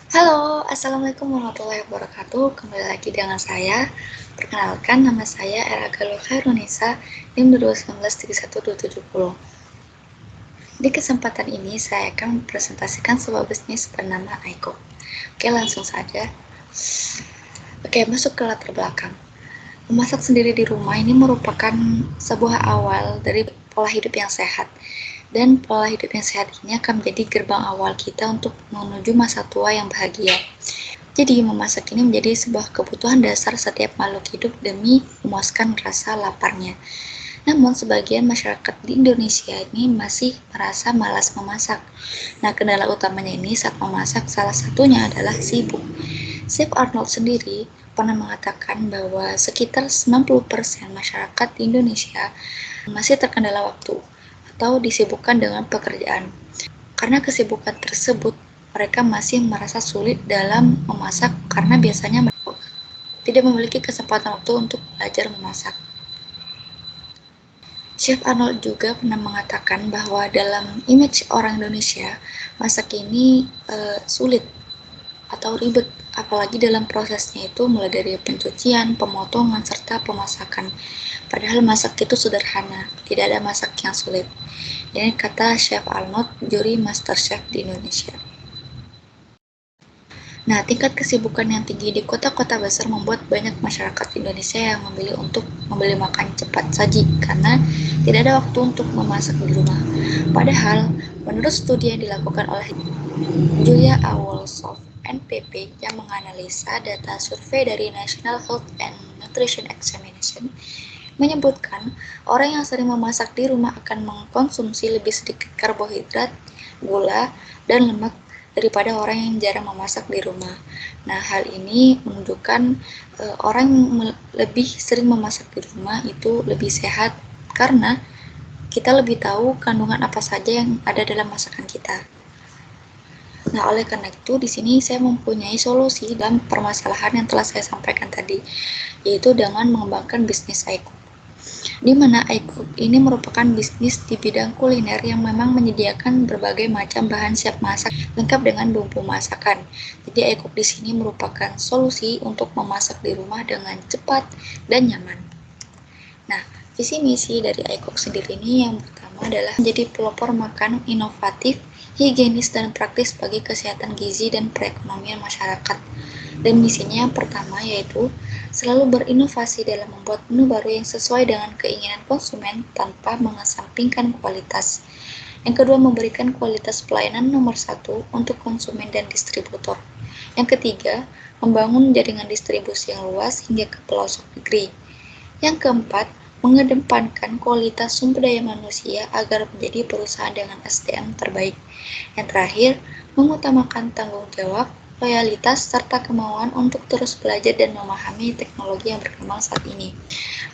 Halo, Assalamualaikum warahmatullahi wabarakatuh. Kembali lagi dengan saya. Perkenalkan, nama saya Era Galuh Khairunisa, NIM 2019-31270. Di kesempatan ini, saya akan mempresentasikan sebuah bisnis bernama Aiko. Oke, langsung saja. Oke, masuk ke latar belakang. Memasak sendiri di rumah ini merupakan sebuah awal dari pola hidup yang sehat. Dan pola hidup yang sehat ini akan menjadi gerbang awal kita untuk menuju masa tua yang bahagia. Jadi, memasak ini menjadi sebuah kebutuhan dasar setiap makhluk hidup demi memuaskan rasa laparnya. Namun, sebagian masyarakat di Indonesia ini masih merasa malas memasak. Nah, kendala utamanya ini saat memasak salah satunya adalah sibuk. Chef Arnold sendiri pernah mengatakan bahwa sekitar 90% masyarakat di Indonesia masih terkendala waktu atau disibukkan dengan pekerjaan. Karena kesibukan tersebut, mereka masih merasa sulit dalam memasak karena biasanya mereka tidak memiliki kesempatan waktu untuk belajar memasak. Chef Arnold juga pernah mengatakan bahwa dalam image orang Indonesia, masak ini sulit atau ribet, apalagi dalam prosesnya itu mulai dari pencucian, pemotongan, serta pemasakan. Padahal masak itu sederhana, tidak ada masak yang sulit. Ini kata Chef Arnold, juri Master Chef di Indonesia. Nah, tingkat kesibukan yang tinggi di kota-kota besar membuat banyak masyarakat Indonesia yang memilih untuk membeli makan cepat saji karena tidak ada waktu untuk memasak di rumah. Padahal, menurut studi yang dilakukan oleh Julia Awolsoft NPP yang menganalisa data survei dari National Health and Nutrition Examination menyebutkan orang yang sering memasak di rumah akan mengkonsumsi lebih sedikit karbohidrat, gula, dan lemak daripada orang yang jarang memasak di rumah. Nah, hal ini menunjukkan orang yang lebih sering memasak di rumah itu lebih sehat karena kita lebih tahu kandungan apa saja yang ada dalam masakan kita. Nah, oleh karena itu, di sini saya mempunyai solusi dalam permasalahan yang telah saya sampaikan tadi, yaitu dengan mengembangkan bisnis iCook. Di mana iCook ini merupakan bisnis di bidang kuliner yang memang menyediakan berbagai macam bahan siap masak lengkap dengan bumbu masakan. Jadi iCook di sini merupakan solusi untuk memasak di rumah dengan cepat dan nyaman. Nah, visi misi dari iCook sendiri ini yang pertama adalah menjadi pelopor makanan inovatif, higienis, dan praktis bagi kesehatan gizi dan perekonomian masyarakat. Dan misinya yang pertama yaitu selalu berinovasi dalam membuat menu baru yang sesuai dengan keinginan konsumen tanpa mengesampingkan kualitas. Yang kedua, memberikan kualitas pelayanan nomor 1 untuk konsumen dan distributor. Yang ketiga, membangun jaringan distribusi yang luas hingga ke pelosok negeri. Yang keempat, mengedepankan kualitas sumber daya manusia agar menjadi perusahaan dengan SDM terbaik. Yang terakhir, mengutamakan tanggung jawab, loyalitas, serta kemauan untuk terus belajar dan memahami teknologi yang berkembang saat ini.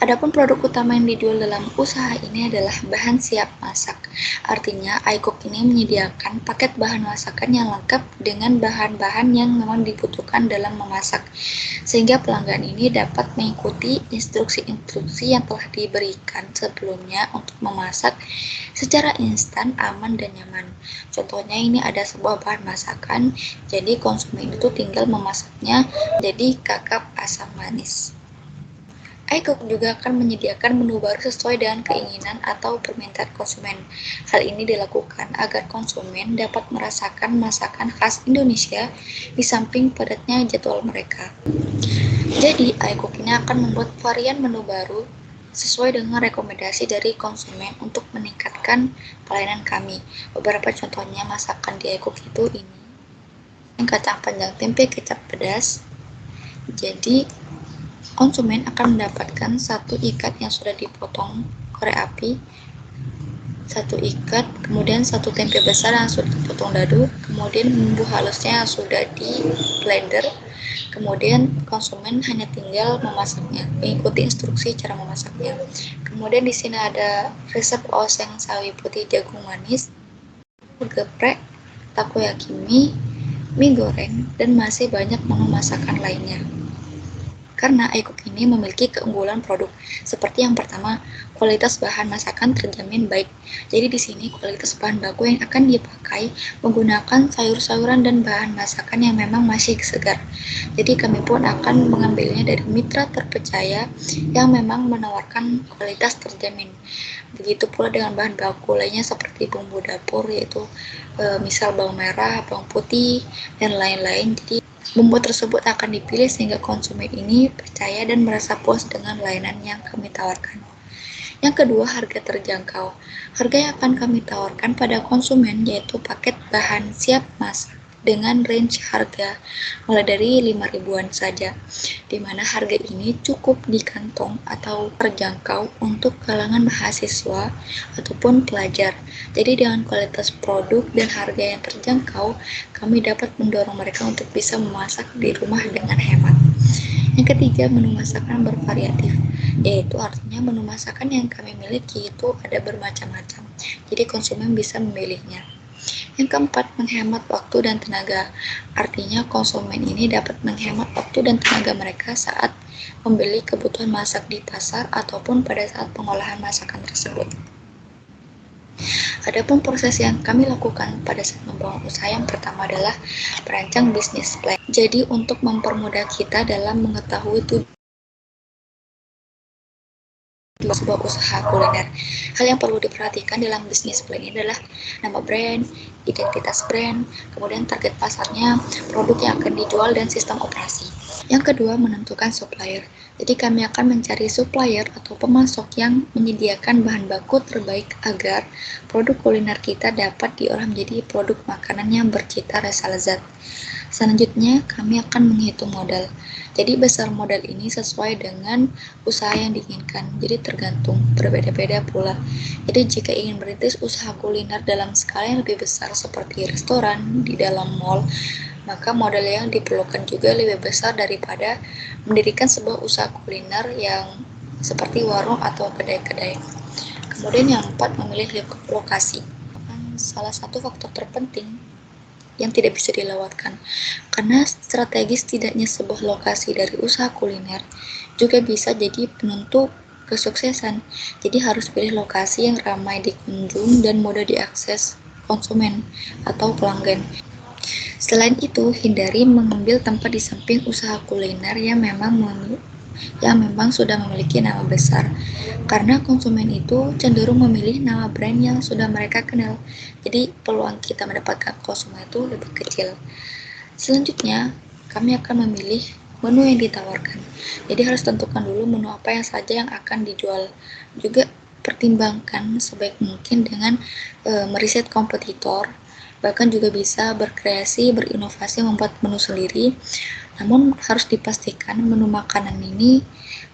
Adapun produk utama yang dijual dalam usaha ini adalah bahan siap masak. Artinya, iCook ini menyediakan paket bahan masakan yang lengkap dengan bahan-bahan yang memang dibutuhkan dalam memasak, sehingga pelanggan ini dapat mengikuti instruksi-instruksi yang telah diberikan sebelumnya untuk memasak secara instan, aman, dan nyaman. Contohnya ini ada sebuah bahan masakan, jadi konsumen itu tinggal memasaknya jadi kakap asam manis. iCook juga akan menyediakan menu baru sesuai dengan keinginan atau permintaan konsumen. Hal ini dilakukan agar konsumen dapat merasakan masakan khas Indonesia di samping padatnya jadwal mereka. Jadi, iCook ini akan membuat varian menu baru sesuai dengan rekomendasi dari konsumen untuk meningkatkan pelayanan kami. Beberapa contohnya masakan di iCook itu ini: kacang panjang tempe kecap pedas. Jadi, konsumen akan mendapatkan satu ikat yang sudah dipotong korek api, satu ikat, kemudian satu tempe besar yang sudah dipotong dadu, kemudian bumbu halusnya yang sudah di blender, kemudian konsumen hanya tinggal memasaknya, mengikuti instruksi cara memasaknya. Kemudian di sini ada resep oseng sawi putih jagung manis, geprek, takoyaki mie goreng, dan masih banyak menu masakan lainnya. Karena iCook ini memiliki keunggulan produk seperti yang pertama, kualitas bahan masakan terjamin baik. Jadi di sini kualitas bahan baku yang akan dipakai menggunakan sayur-sayuran dan bahan masakan yang memang masih segar. Jadi kami pun akan mengambilnya dari mitra terpercaya yang memang menawarkan kualitas terjamin. Begitu pula dengan bahan baku lainnya seperti bumbu dapur, yaitu misal bawang merah, bawang putih, dan lain-lain. Jadi bumbu tersebut akan dipilih sehingga konsumen ini percaya dan merasa puas dengan layanan yang kami tawarkan. Yang kedua, harga terjangkau. Harga yang akan kami tawarkan pada konsumen yaitu paket bahan siap masak dengan range harga mulai dari 5 ribuan saja, di mana harga ini cukup di kantong atau terjangkau untuk kalangan mahasiswa ataupun pelajar. Jadi dengan kualitas produk dan harga yang terjangkau, kami dapat mendorong mereka untuk bisa memasak di rumah dengan hemat. Yang ketiga, menu masakan bervariatif, yaitu artinya menu masakan yang kami miliki itu ada bermacam-macam, jadi konsumen bisa memilihnya. Yang keempat, menghemat waktu dan tenaga, artinya konsumen ini dapat menghemat waktu dan tenaga mereka saat membeli kebutuhan masak di pasar ataupun pada saat pengolahan masakan tersebut. Adapun proses yang kami lakukan pada saat membangun usaha yang pertama adalah merancang bisnis plan. Jadi untuk mempermudah kita dalam mengetahui sebuah usaha kuliner. Hal yang perlu diperhatikan dalam bisnis plan ini adalah nama brand, identitas brand, kemudian target pasarnya, produk yang akan dijual, dan sistem operasi. Yang kedua, menentukan supplier. Jadi kami akan mencari supplier atau pemasok yang menyediakan bahan baku terbaik agar produk kuliner kita dapat diolah menjadi produk makanan yang bercita rasa lezat. Selanjutnya, kami akan menghitung modal. Jadi besar modal ini sesuai dengan usaha yang diinginkan. Jadi tergantung, berbeda-beda pula. Jadi jika ingin merintis usaha kuliner dalam skala yang lebih besar seperti restoran di dalam mall, maka modal yang diperlukan juga lebih besar daripada mendirikan sebuah usaha kuliner yang seperti warung atau kedai-kedai. Kemudian yang keempat, memilih lokasi. Salah satu faktor terpenting yang tidak bisa dilewatkan, karena strategis tidaknya sebuah lokasi dari usaha kuliner juga bisa jadi penentu kesuksesan. Jadi harus pilih lokasi yang ramai dikunjung dan mudah diakses konsumen atau pelanggan. Selain itu, hindari mengambil tempat di samping usaha kuliner yang memang sudah memiliki nama besar, karena konsumen itu cenderung memilih nama brand yang sudah mereka kenal. Jadi peluang kita mendapatkan konsumen itu lebih kecil. Selanjutnya, kami akan memilih menu yang ditawarkan. Jadi harus tentukan dulu menu apa yang saja yang akan dijual. Juga pertimbangkan sebaik mungkin dengan meriset kompetitor, bahkan juga bisa berkreasi, berinovasi, membuat menu sendiri. Namun harus dipastikan menu makanan ini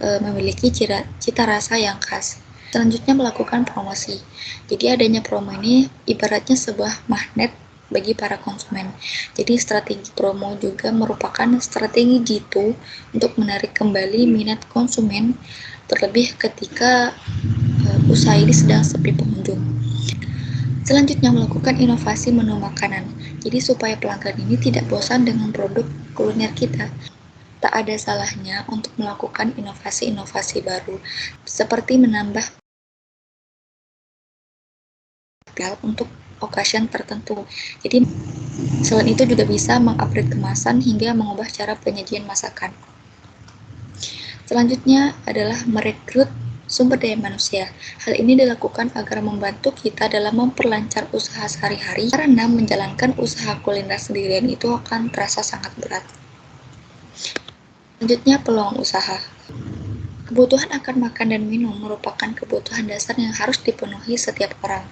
memiliki cita rasa yang khas. Selanjutnya, melakukan promosi. Jadi adanya promo ini ibaratnya sebuah magnet bagi para konsumen. Jadi strategi promo juga merupakan strategi jitu untuk menarik kembali minat konsumen, terlebih ketika usaha ini sedang sepi pengunjung. Selanjutnya, melakukan inovasi menu makanan. Jadi supaya pelanggan ini tidak bosan dengan produk kuliner kita, tak ada salahnya untuk melakukan inovasi-inovasi baru, seperti menambah untuk occasion tertentu. Jadi selain itu juga bisa mengupgrade kemasan hingga mengubah cara penyajian masakan. Selanjutnya adalah merekrut sumber daya manusia. Hal ini dilakukan agar membantu kita dalam memperlancar usaha sehari-hari, karena menjalankan usaha kuliner sendirian itu akan terasa sangat berat. Selanjutnya, peluang usaha. Kebutuhan akan makan dan minum merupakan kebutuhan dasar yang harus dipenuhi setiap orang.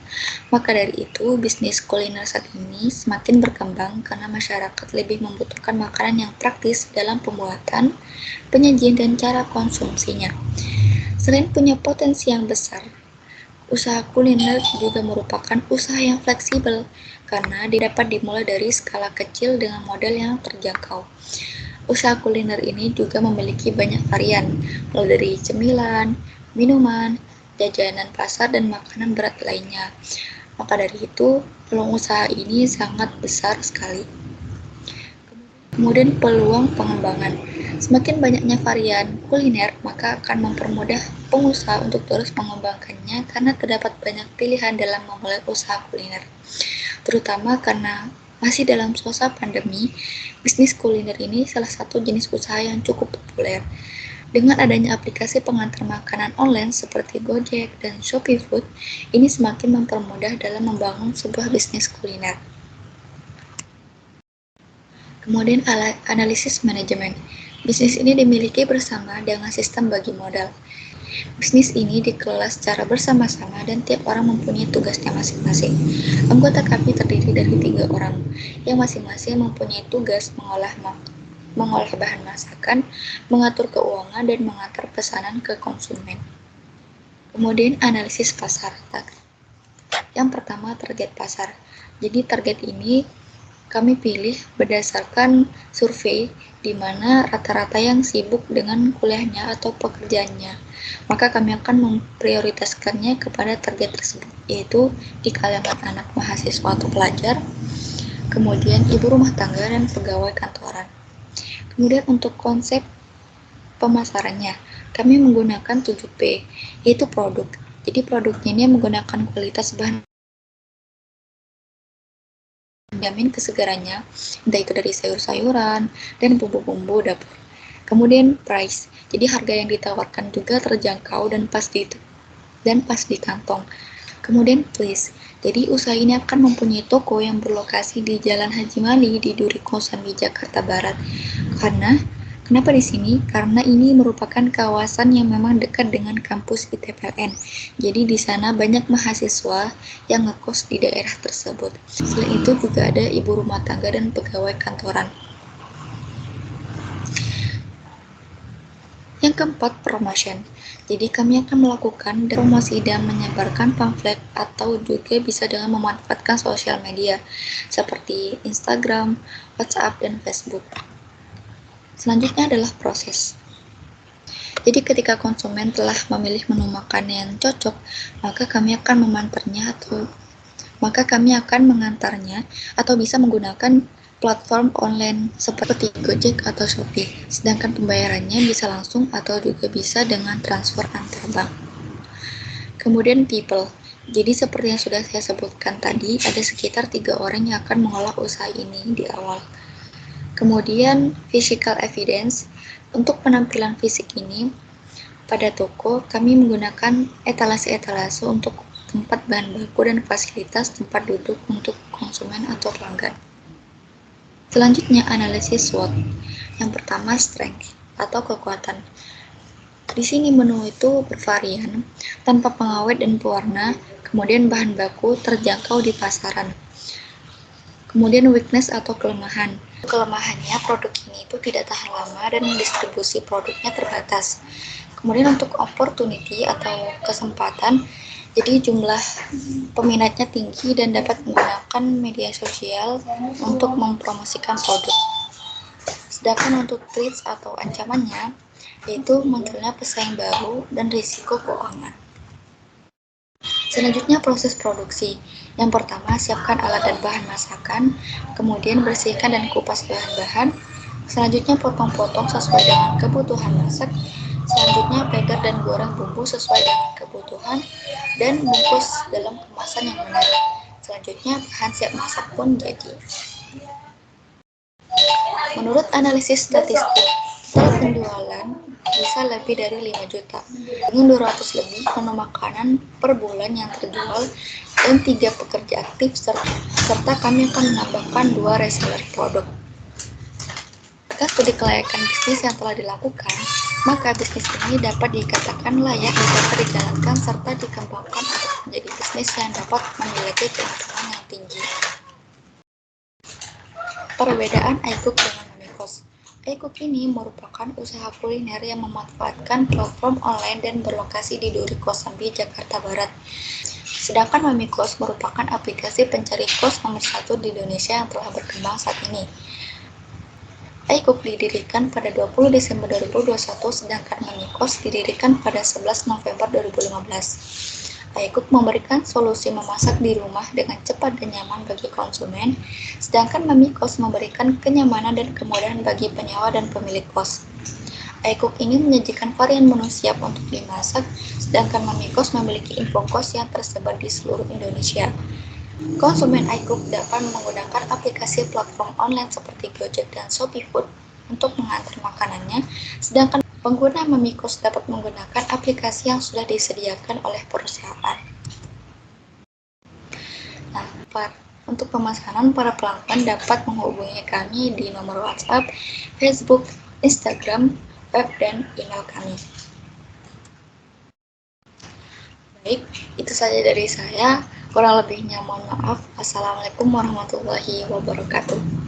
Maka dari itu, bisnis kuliner saat ini semakin berkembang karena masyarakat lebih membutuhkan makanan yang praktis dalam pembuatan, penyajian, dan cara konsumsinya. Selain punya potensi yang besar, usaha kuliner juga merupakan usaha yang fleksibel karena dapat dimulai dari skala kecil dengan modal yang terjangkau. Usaha kuliner ini juga memiliki banyak varian, mulai dari cemilan, minuman, jajanan pasar, dan makanan berat lainnya. Maka dari itu, peluang usaha ini sangat besar sekali. Kemudian peluang pengembangan. Semakin banyaknya varian kuliner, maka akan mempermudah pengusaha untuk terus mengembangkannya karena terdapat banyak pilihan dalam memulai usaha kuliner. Terutama karena masih dalam suasana pandemi, bisnis kuliner ini salah satu jenis usaha yang cukup populer. Dengan adanya aplikasi pengantar makanan online seperti Gojek dan Shopee Food, ini semakin mempermudah dalam membangun sebuah bisnis kuliner. Kemudian analisis manajemen. Bisnis ini dimiliki bersama dengan sistem bagi modal. Bisnis ini dikelola secara bersama-sama dan tiap orang mempunyai tugasnya masing-masing. Anggota kami terdiri dari 3 orang, yang masing-masing mempunyai tugas mengolah bahan masakan, mengatur keuangan, dan mengantar pesanan ke konsumen. Kemudian analisis pasar. Yang pertama, target pasar. Jadi target ini kami pilih berdasarkan survei di mana rata-rata yang sibuk dengan kuliahnya atau pekerjaannya. Maka kami akan memprioritaskannya kepada target tersebut, yaitu di kalangan anak mahasiswa atau pelajar, kemudian ibu rumah tangga dan pegawai kantoran. Kemudian untuk konsep pemasarannya, kami menggunakan 7P, yaitu produk. Jadi produknya ini menggunakan kualitas bahan menjamin kesegarannya, entah itu dari sayur-sayuran dan bumbu-bumbu dapur. Kemudian price, jadi harga yang ditawarkan juga terjangkau dan pas di kantong. Kemudian place, jadi usaha ini akan mempunyai toko yang berlokasi di Jalan Haji Mali di Duri Kosambi, Jakarta Barat. Kenapa di sini? Karena ini merupakan kawasan yang memang dekat dengan kampus ITPLN. Jadi di sana banyak mahasiswa yang ngekos di daerah tersebut. Selain itu juga ada ibu rumah tangga dan pegawai kantoran. Yang keempat, promotion. Jadi kami akan melakukan promosi dan menyebarkan pamflet atau juga bisa dengan memanfaatkan sosial media seperti Instagram, WhatsApp, dan Facebook. Selanjutnya adalah proses. Jadi ketika konsumen telah memilih menu makan yang cocok, maka kami akan mengantarnya atau bisa menggunakan platform online seperti Gojek atau Shopee. Sedangkan pembayarannya bisa langsung atau juga bisa dengan transfer antar bank. Kemudian people. Jadi seperti yang sudah saya sebutkan tadi, ada sekitar 3 orang yang akan mengolah usaha ini di awal. Kemudian physical evidence, untuk penampilan fisik ini pada toko kami menggunakan etalase-etalase untuk tempat bahan baku dan fasilitas tempat duduk untuk konsumen atau pelanggan. Selanjutnya analisis SWOT. Yang pertama strength atau kekuatan. Di sini menu itu bervarian, tanpa pengawet dan pewarna, kemudian bahan baku terjangkau di pasaran. Kemudian weakness atau kelemahan. Kelemahannya produk ini itu tidak tahan lama dan distribusi produknya terbatas. Kemudian untuk opportunity atau kesempatan, jadi jumlah peminatnya tinggi dan dapat menggunakan media sosial untuk mempromosikan produk. Sedangkan untuk threats atau ancamannya, yaitu munculnya pesaing baru dan risiko keuangan. Selanjutnya proses produksi. Yang pertama, siapkan alat dan bahan masakan, kemudian bersihkan dan kupas bahan-bahan. Selanjutnya potong-potong sesuai dengan kebutuhan masak. Selanjutnya packer dan goreng bumbu sesuai dengan kebutuhan dan bungkus dalam kemasan yang benar. Selanjutnya bahan siap masak pun jadi. Menurut analisis statistik, total penjualan bisa lebih dari 5 juta dengan 200 lebih menu makanan per bulan yang terjual dan 3 pekerja aktif serta kami akan menambahkan 2 reseller produk. Atas studi kelayakan bisnis yang telah dilakukan, maka bisnis ini dapat dikatakan layak dapat dijalankan serta dikembangkan untuk menjadi bisnis yang dapat memiliki keuntungan yang tinggi. Perbedaan iCook dengan Mamikos. iCook ini merupakan usaha kuliner yang memanfaatkan platform online dan berlokasi di Duri Kosambi, Jakarta Barat. Sedangkan Mamikos merupakan aplikasi pencari kos nomor 1 di Indonesia yang telah berkembang saat ini. iCook didirikan pada 20 Desember 2021, sedangkan Mamikos didirikan pada 11 November 2015. iCook memberikan solusi memasak di rumah dengan cepat dan nyaman bagi konsumen, sedangkan Mamikos memberikan kenyamanan dan kemudahan bagi penyewa dan pemilik kos. iCook ini menyajikan varian menu siap untuk dimasak, sedangkan Mamikos memiliki info kos yang tersebar di seluruh Indonesia. Konsumen iCook dapat menggunakan aplikasi platform online seperti Gojek dan Shopee Food untuk mengantar makanannya, sedangkan pengguna Mamikos dapat menggunakan aplikasi yang sudah disediakan oleh perusahaan. Nah, untuk pemesanan, para pelanggan dapat menghubungi kami di nomor WhatsApp, Facebook, Instagram, web, dan email kami. Baik, itu saja dari saya. Kurang lebihnya mohon maaf. Assalamualaikum warahmatullahi wabarakatuh.